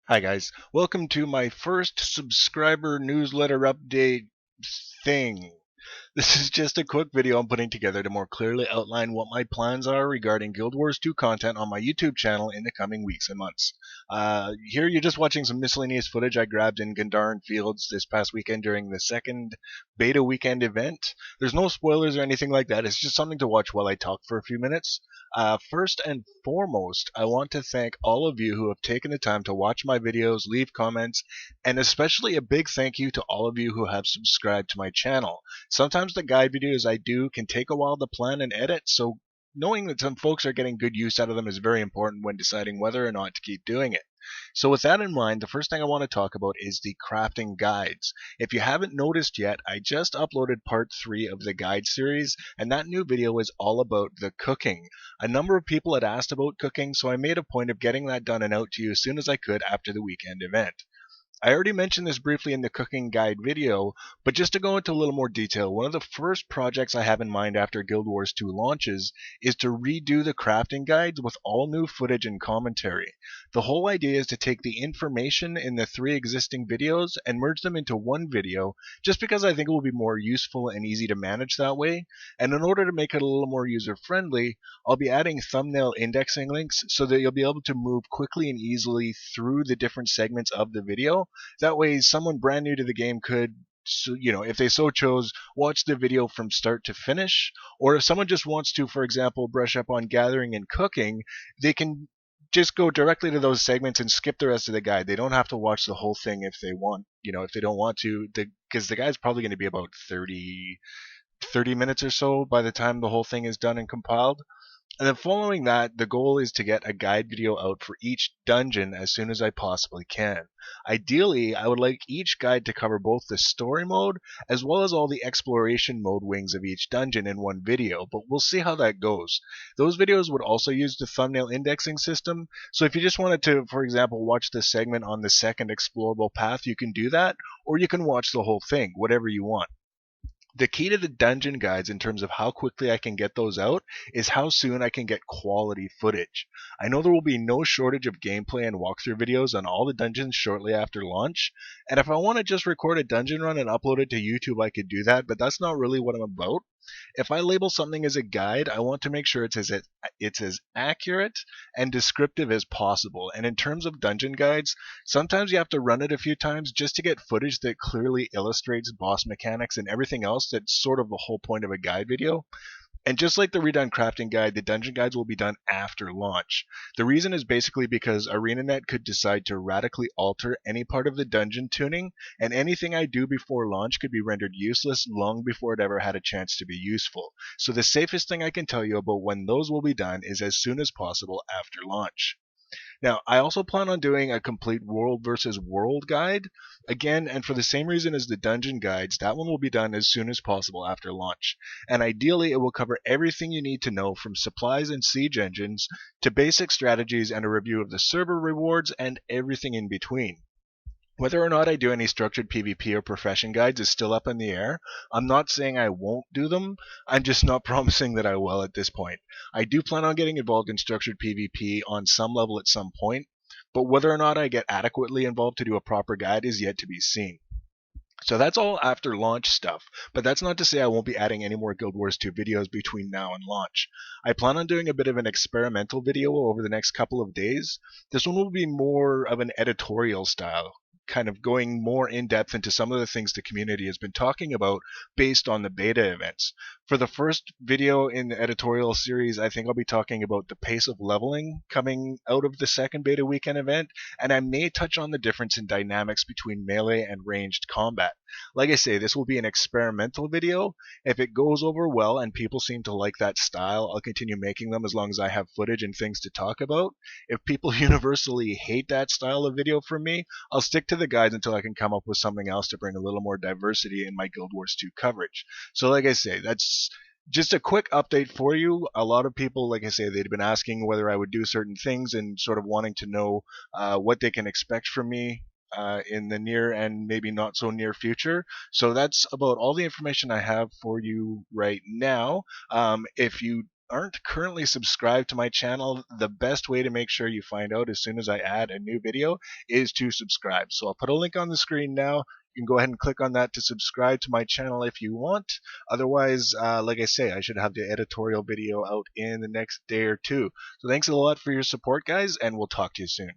Hi guys, welcome to my first subscriber newsletter update thing. This is just a quick video I'm putting together to more clearly outline what my plans are regarding Guild Wars 2 content on my YouTube channel in the coming weeks and months. Here you're just watching some miscellaneous footage I grabbed in Gandharan Fields this past weekend during the second beta weekend event. There's no spoilers or anything like that, it's just something to watch while I talk for a few minutes. First and foremost, I want to thank all of you who have taken the time to watch my videos, leave comments, and especially a big thank you to all of you who have subscribed to my channel. Sometimes the guide videos I do can take a while to plan and edit, so knowing that some folks are getting good use out of them is very important when deciding whether or not to keep doing it. So with that in mind, the first thing I want to talk about is the crafting guides. If you haven't noticed yet, I just uploaded part 3 of the guide series, and that new video is all about the cooking. A number of people had asked about cooking, so I made a point of getting that done and out to you as soon as I could after the weekend event. I already mentioned this briefly in the cooking guide video, but just to go into a little more detail, one of the first projects I have in mind after Guild Wars 2 launches is to redo the crafting guides with all new footage and commentary. The whole idea is to take the information in the 3 existing videos and merge them into one video, just because I think it will be more useful and easy to manage that way. And in order to make it a little more user friendly, I'll be adding thumbnail indexing links so that you'll be able to move quickly and easily through the different segments of the video. That way, someone brand new to the game could, if they so chose, watch the video from start to finish. Or if someone just wants to, for example, brush up on gathering and cooking, they can just go directly to those segments and skip the rest of the guide. They don't have to watch the whole thing if they want, if they don't want to, because the guide's probably going to be about 30 minutes or so by the time the whole thing is done and compiled. And then following that, the goal is to get a guide video out for each dungeon as soon as I possibly can. Ideally, I would like each guide to cover both the story mode as well as all the exploration mode wings of each dungeon in one video, but we'll see how that goes. Those videos would also use the thumbnail indexing system, so if you just wanted to, for example, watch the segment on the second explorable path, you can do that, or you can watch the whole thing, whatever you want. The key to the dungeon guides in terms of how quickly I can get those out is how soon I can get quality footage. I know there will be no shortage of gameplay and walkthrough videos on all the dungeons shortly after launch, and if I want to just record a dungeon run and upload it to YouTube, I could do that, but that's not really what I'm about. If I label something as a guide, I want to make sure it's as accurate and descriptive as possible. And in terms of dungeon guides, sometimes you have to run it a few times just to get footage that clearly illustrates boss mechanics and everything else that's sort of the whole point of a guide video. And just like the redone crafting guide, the dungeon guides will be done after launch. The reason is basically because ArenaNet could decide to radically alter any part of the dungeon tuning, and anything I do before launch could be rendered useless long before it ever had a chance to be useful. So the safest thing I can tell you about when those will be done is as soon as possible after launch. Now, I also plan on doing a complete world versus world guide. Again, and for the same reason as the dungeon guides, that one will be done as soon as possible after launch. And ideally, it will cover everything you need to know from supplies and siege engines to basic strategies and a review of the server rewards and everything in between. Whether or not I do any structured PvP or profession guides is still up in the air. I'm not saying I won't do them, I'm just not promising that I will at this point. I do plan on getting involved in structured PvP on some level at some point, but whether or not I get adequately involved to do a proper guide is yet to be seen. So that's all after launch stuff, but that's not to say I won't be adding any more Guild Wars 2 videos between now and launch. I plan on doing a bit of an experimental video over the next couple of days. This one will be more of an editorial style, kind of going more in depth into some of the things the community has been talking about based on the beta events. For the first video in the editorial series, I think I'll be talking about the pace of leveling coming out of the second beta weekend event, and I may touch on the difference in dynamics between melee and ranged combat. Like I say, this will be an experimental video. If it goes over well and people seem to like that style, I'll continue making them as long as I have footage and things to talk about. If people universally hate that style of video from me, I'll stick to the guides until I can come up with something else to bring a little more diversity in my Guild Wars 2 coverage. So like I say, that's just a quick update for you. A lot of people, like I say, they'd been asking whether I would do certain things and sort of wanting to know what they can expect from me in the near and maybe not so near future. So that's about all the information I have for you right now. If you aren't currently subscribed to my channel, the best way to make sure you find out as soon as I add a new video is to subscribe. So I'll put a link on the screen now. You can go ahead and click on that to subscribe to my channel if you want. Otherwise, like I say, I should have the editorial video out in the next day or two. So thanks a lot for your support, guys, and we'll talk to you soon.